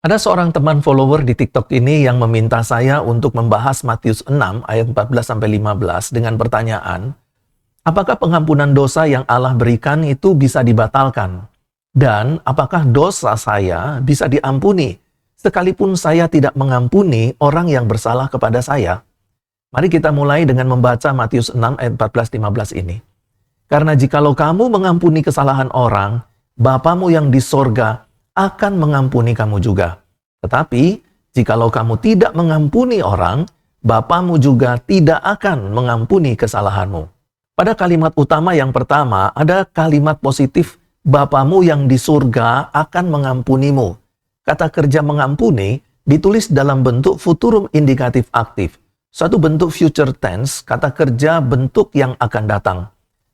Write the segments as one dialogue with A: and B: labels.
A: Ada seorang teman follower di TikTok ini yang meminta saya untuk membahas Matius 6 ayat 14-15 dengan pertanyaan, apakah pengampunan dosa yang Allah berikan itu bisa dibatalkan? Dan apakah dosa saya bisa diampuni sekalipun saya tidak mengampuni orang yang bersalah kepada saya? Mari kita mulai dengan membaca Matius 6 ayat 14-15 ini. Karena jikalau kamu mengampuni kesalahan orang, Bapamu yang di sorga akan mengampuni kamu juga. Tetapi, jikalau kamu tidak mengampuni orang, Bapamu juga tidak akan mengampuni kesalahanmu. Pada kalimat utama yang pertama, ada kalimat positif, Bapamu yang di surga akan mengampunimu. Kata kerja mengampuni ditulis dalam bentuk futurum indikatif aktif. Suatu bentuk future tense, kata kerja bentuk yang akan datang.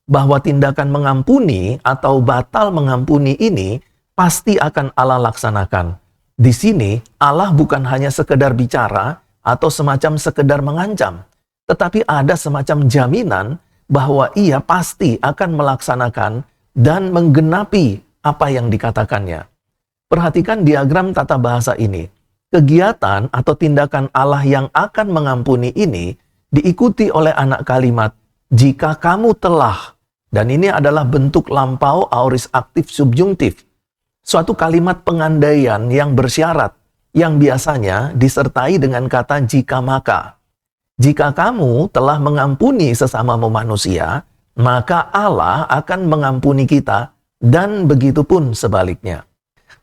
A: Bahwa tindakan mengampuni atau batal mengampuni ini pasti akan Allah laksanakan. Di sini, Allah bukan hanya sekedar bicara atau semacam sekedar mengancam, tetapi ada semacam jaminan bahwa Ia pasti akan melaksanakan dan menggenapi apa yang dikatakannya. Perhatikan diagram tata bahasa ini. Kegiatan atau tindakan Allah yang akan mengampuni ini diikuti oleh anak kalimat, jika kamu telah. Dan ini adalah bentuk lampau aorist aktif subjungtif. Suatu kalimat pengandaian yang bersyarat, yang biasanya disertai dengan kata jika maka. Jika kamu telah mengampuni sesamamu manusia, maka Allah akan mengampuni kita, dan begitu pun sebaliknya.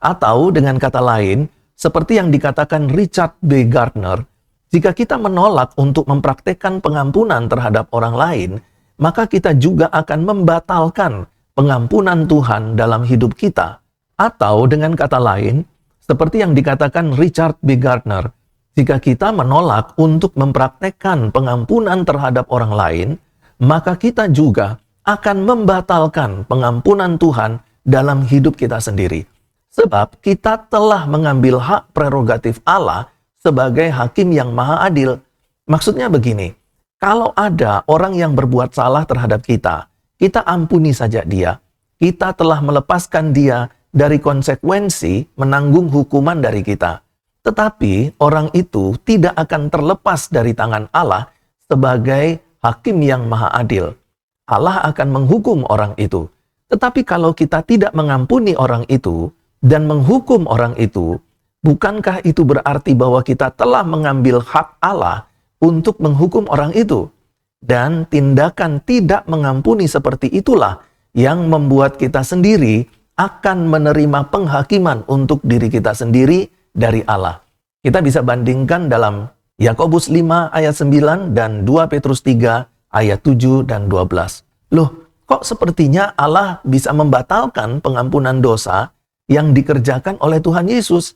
A: Atau dengan kata lain, seperti yang dikatakan Richard B. Gardner, jika kita menolak untuk mempraktekkan pengampunan terhadap orang lain, maka kita juga akan membatalkan pengampunan Tuhan dalam hidup kita. Atau dengan kata lain, seperti yang dikatakan Richard B. Gardner, jika kita menolak untuk mempraktekkan pengampunan terhadap orang lain, maka kita juga akan membatalkan pengampunan Tuhan dalam hidup kita sendiri. Sebab kita telah mengambil hak prerogatif Allah sebagai hakim yang maha adil. Maksudnya begini, kalau ada orang yang berbuat salah terhadap kita, kita ampuni saja dia. Kita telah melepaskan dia dari konsekuensi menanggung hukuman dari kita. Tetapi orang itu tidak akan terlepas dari tangan Allah sebagai hakim yang maha adil. Allah akan menghukum orang itu. Tetapi kalau kita tidak mengampuni orang itu dan menghukum orang itu, bukankah itu berarti bahwa kita telah mengambil hak Allah untuk menghukum orang itu? Dan tindakan tidak mengampuni seperti itulah yang membuat kita sendiri akan menerima penghakiman untuk diri kita sendiri dari Allah. Kita bisa bandingkan dalam Yakobus 5 ayat 9 dan 2 Petrus 3 ayat 7 dan 12. Loh, kok sepertinya Allah bisa membatalkan pengampunan dosa yang dikerjakan oleh Tuhan Yesus?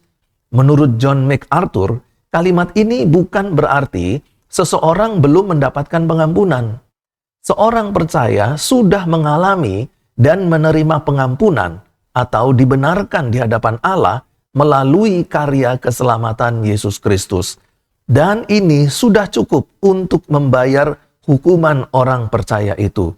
A: Menurut John MacArthur, kalimat ini bukan berarti seseorang belum mendapatkan pengampunan. Seorang percaya sudah mengalami dan menerima pengampunan atau dibenarkan di hadapan Allah melalui karya keselamatan Yesus Kristus. Dan ini sudah cukup untuk membayar hukuman orang percaya itu.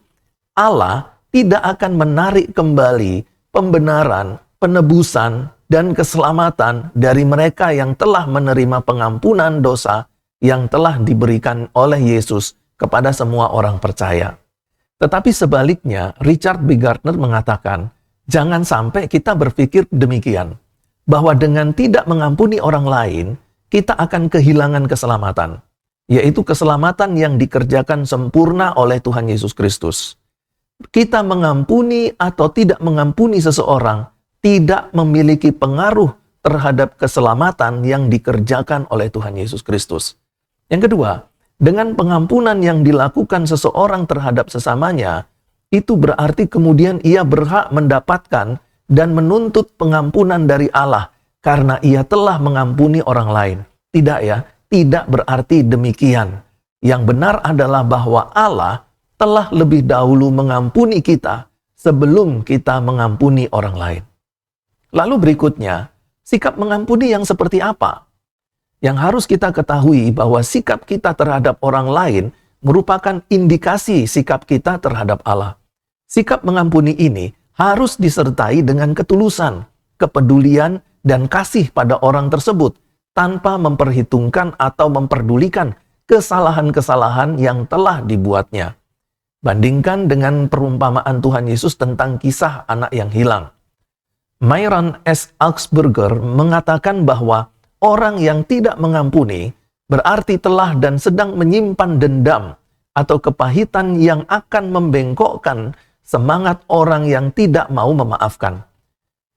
A: Allah tidak akan menarik kembali pembenaran, penebusan, dan keselamatan dari mereka yang telah menerima pengampunan dosa yang telah diberikan oleh Yesus kepada semua orang percaya. Tetapi sebaliknya, Richard B. Gardner mengatakan, jangan sampai kita berpikir demikian, bahwa dengan tidak mengampuni orang lain, kita akan kehilangan keselamatan, yaitu keselamatan yang dikerjakan sempurna oleh Tuhan Yesus Kristus. Kita mengampuni atau tidak mengampuni seseorang tidak memiliki pengaruh terhadap keselamatan yang dikerjakan oleh Tuhan Yesus Kristus. Yang kedua, dengan pengampunan yang dilakukan seseorang terhadap sesamanya, itu berarti kemudian ia berhak mendapatkan dan menuntut pengampunan dari Allah karena ia telah mengampuni orang lain. Tidak ya, tidak berarti demikian. Yang benar adalah bahwa Allah telah lebih dahulu mengampuni kita sebelum kita mengampuni orang lain. Lalu berikutnya, sikap mengampuni yang seperti apa? Yang harus kita ketahui bahwa sikap kita terhadap orang lain merupakan indikasi sikap kita terhadap Allah. Sikap mengampuni ini harus disertai dengan ketulusan, kepedulian, dan kasih pada orang tersebut tanpa memperhitungkan atau memperdulikan kesalahan-kesalahan yang telah dibuatnya. Bandingkan dengan perumpamaan Tuhan Yesus tentang kisah anak yang hilang. Myron S. Augsburger mengatakan bahwa orang yang tidak mengampuni berarti telah dan sedang menyimpan dendam atau kepahitan yang akan membengkokkan semangat orang yang tidak mau memaafkan.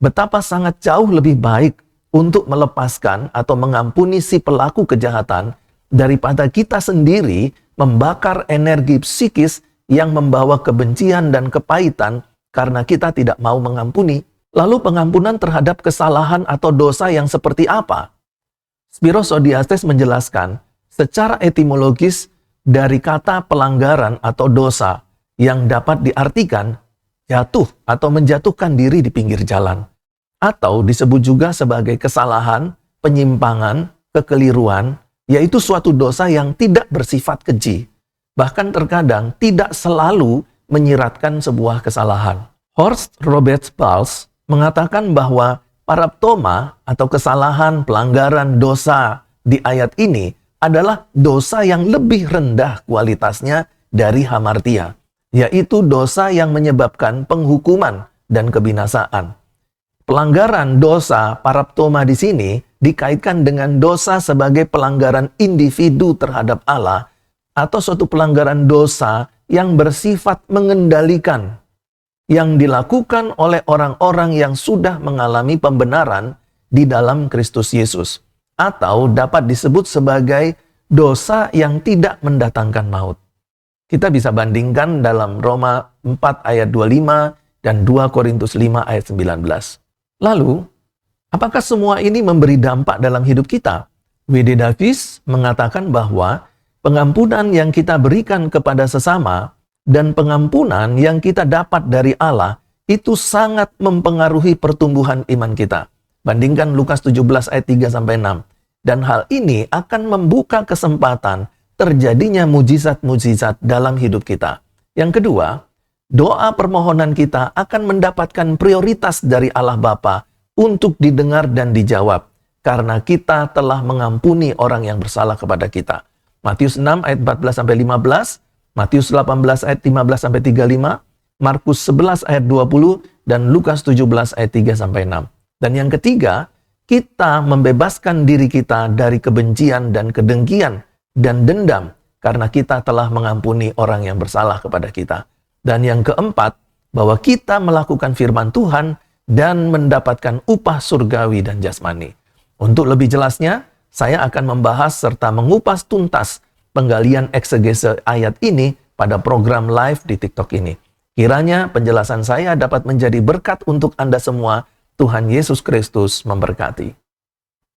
A: Betapa sangat jauh lebih baik untuk melepaskan atau mengampuni si pelaku kejahatan daripada kita sendiri membakar energi psikis yang membawa kebencian dan kepahitan karena kita tidak mau mengampuni. Lalu pengampunan terhadap kesalahan atau dosa yang seperti apa? Spiros Odiastes menjelaskan, secara etimologis dari kata pelanggaran atau dosa yang dapat diartikan jatuh atau menjatuhkan diri di pinggir jalan. Atau disebut juga sebagai kesalahan, penyimpangan, kekeliruan, yaitu suatu dosa yang tidak bersifat keji. Bahkan terkadang tidak selalu menyiratkan sebuah kesalahan. Horst Robert Bals mengatakan bahwa paraptoma atau kesalahan, pelanggaran, dosa di ayat ini adalah dosa yang lebih rendah kualitasnya dari hamartia, yaitu dosa yang menyebabkan penghukuman dan kebinasaan. Pelanggaran dosa paraptoma di sini dikaitkan dengan dosa sebagai pelanggaran individu terhadap Allah atau suatu pelanggaran dosa yang bersifat mengendalikan, yang dilakukan oleh orang-orang yang sudah mengalami pembenaran di dalam Kristus Yesus, atau dapat disebut sebagai dosa yang tidak mendatangkan maut. Kita bisa bandingkan dalam Roma 4 ayat 25 dan 2 Korintus 5 ayat 19. Lalu, apakah semua ini memberi dampak dalam hidup kita? W.D. Davis mengatakan bahwa pengampunan yang kita berikan kepada sesama dan pengampunan yang kita dapat dari Allah itu sangat mempengaruhi pertumbuhan iman kita. Bandingkan Lukas 17 ayat 3-6. Dan hal ini akan membuka kesempatan terjadinya mujizat-mujizat dalam hidup kita. Yang kedua, doa permohonan kita akan mendapatkan prioritas dari Allah Bapa untuk didengar dan dijawab karena kita telah mengampuni orang yang bersalah kepada kita. Matius 6 ayat 14-15, Matius 18 ayat 15-35, Markus 11 ayat 20, dan Lukas 17 ayat 3-6. Dan yang ketiga, kita membebaskan diri kita dari kebencian dan kedengkian dan dendam karena kita telah mengampuni orang yang bersalah kepada kita. Dan yang keempat, bahwa kita melakukan firman Tuhan dan mendapatkan upah surgawi dan jasmani. Untuk lebih jelasnya, saya akan membahas serta mengupas tuntas penggalian eksegese ayat ini pada program live di TikTok ini. Kiranya penjelasan saya dapat menjadi berkat untuk Anda semua. Tuhan Yesus Kristus memberkati.